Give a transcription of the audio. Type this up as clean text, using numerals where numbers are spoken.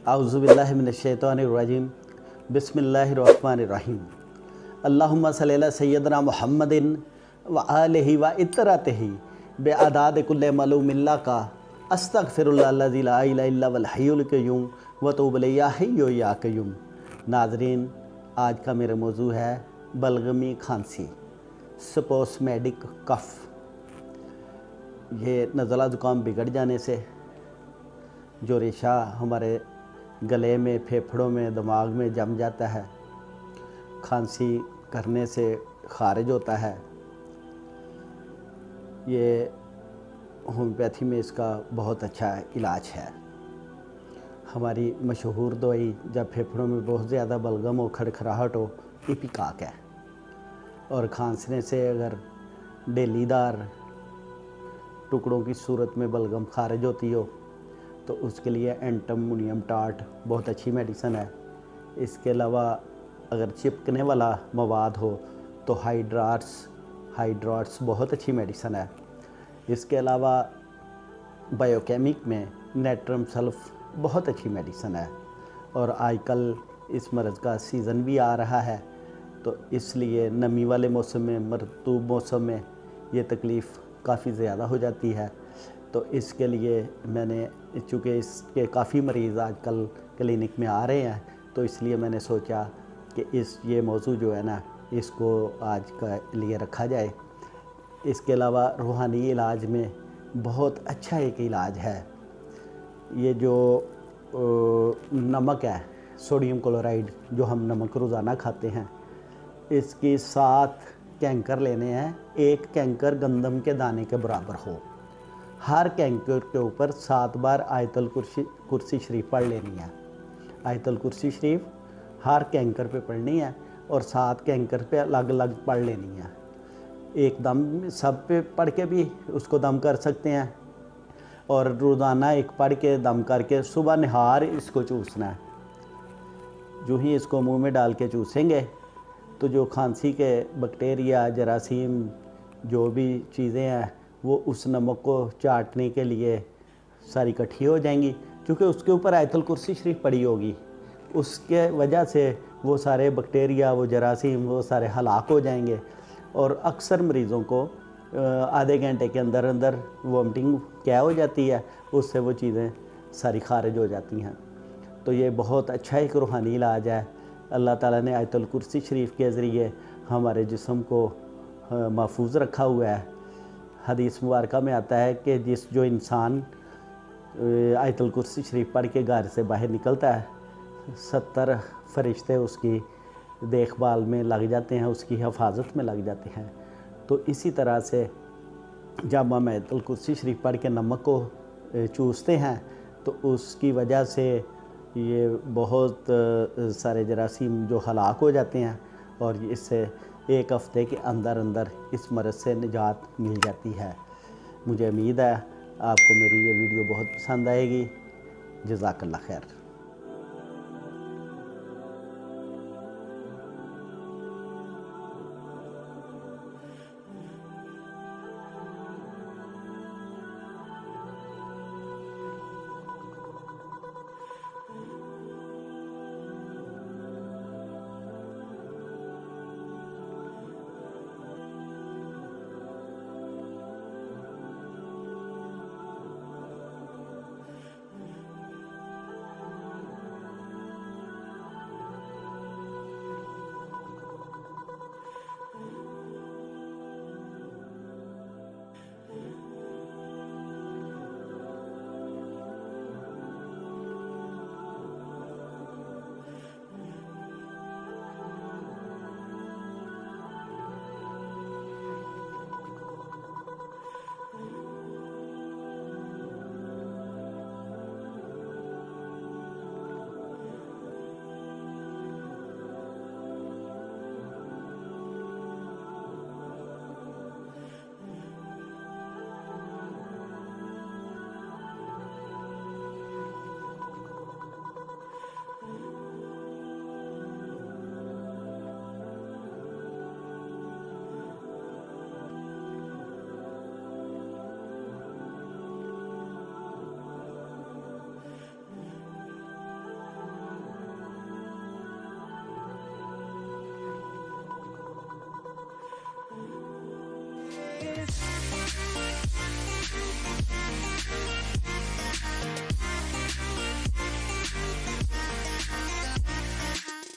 आउज़ुबिल्लाहि मिनश्शैतानिर्रजीम बिस्मिल्लाहिर्रहमानिर्रहीम अल्लाहुम्मा सल्लि अला सय्यदना मुहम्मदिन व आलिहि व इत्तरतिहि बिअदाद कुल्लि मलूमिल्लाह का अस्तगफिरुल्लाहल्लज़ी ला इलाहा इल्ला हुवल हय्युल क़य्यूम व तूबु इलैहि या हय्यु या क़य्यूम। नाज़रीन, आज का मेरा मौजू है बलगमी खांसी, स्पोस्मैटिक कफ़। ये नज़ला ज़ुकाम बिगड़ जाने से जो रेशा हमारे गले में, फेफड़ों में, दिमाग में जम जाता है, खांसी करने से खारिज होता है। ये होम्योपैथी में इसका बहुत अच्छा इलाज है। हमारी मशहूर दवाई जब फेफड़ों में बहुत ज़्यादा बलगम हो, खड़खड़ाहट हो, इपिकाक है। और खांसने से अगर डेलीदार टुकड़ों की सूरत में बलगम खारिज होती हो तो उसके लिए एंटामोनियम टार्ट बहुत अच्छी मेडिसिन है। इसके अलावा अगर चिपकने वाला मवाद हो तो हाइड्राट्स बहुत अच्छी मेडिसिन है। इसके अलावा बायोकेमिक में नेट्रम सल्फ बहुत अच्छी मेडिसिन है। और आजकल इस मर्ज़ का सीज़न भी आ रहा है, तो इसलिए नमी वाले मौसम में, मरतूब मौसम में ये तकलीफ़ काफ़ी ज़्यादा हो जाती है। तो इसके लिए मैंने, चूँकि इसके काफ़ी मरीज़ आजकल क्लिनिक में आ रहे हैं, तो इसलिए मैंने सोचा कि ये मौजू जो है ना, इसको आज का लिए रखा जाए। इसके अलावा रूहानी इलाज में बहुत अच्छा एक इलाज है। ये जो नमक है, सोडियम क्लोराइड, जो हम नमक रोज़ाना खाते हैं, इसकी 7 कैंकर लेने हैं। एक कैंकर गंदम के दाने के बराबर हो। हर कैंकर के ऊपर 7 बार आयतुल कुर्सी शरीफ पढ़ लेनी है। आयतुल कुर्सी शरीफ हर कैंकर पे पढ़नी है और 7 कैंकर पे अलग अलग पढ़ लेनी है। एक दम सब पे पढ़ के भी उसको दम कर सकते हैं, और रोज़ाना एक पढ़ के दम करके सुबह निहार इसको चूसना है। जो ही इसको मुंह में डाल के चूसेंगे तो जो खांसी के बैक्टीरिया, जरासीम, जो भी चीज़ें हैं, वो उस नमक को चाटने के लिए सारी इकट्ठी हो जाएंगी। क्योंकि उसके ऊपर आयतुल कुर्सी शरीफ पड़ी होगी, उसके वजह से वो सारे बैक्टीरिया, वो जरासीम, वो सारे हलाक हो जाएंगे। और अक्सर मरीज़ों को आधे घंटे के अंदर अंदर वॉमिटिंग क्या हो जाती है, उससे वो चीज़ें सारी खारिज हो जाती हैं। तो ये बहुत अच्छा एक रूहानी इलाज है। अल्लाह ताला ने आयतुल कुर्सी शरीफ के ज़रिए हमारे जिस्म को महफूज रखा हुआ है। हदीस मुबारका में आता है कि जो इंसान आयतुल कुर्सी शरीफ पढ़ के घर से बाहर निकलता है, 70 फरिश्ते उसकी देखभाल में लग जाते हैं, उसकी हिफाजत में लग जाते हैं। तो इसी तरह से जब हम आयतुल कुर्सी शरीफ पढ़ के नमक को चूसते हैं तो उसकी वजह से ये बहुत सारे जरासीम जो हलाक हो जाते हैं, और इससे एक हफ़्ते के अंदर अंदर इस मर्ज़ से निजात मिल जाती है। मुझे उम्मीद है आपको मेरी ये वीडियो बहुत पसंद आएगी। जज़ाकल्लाह खैर।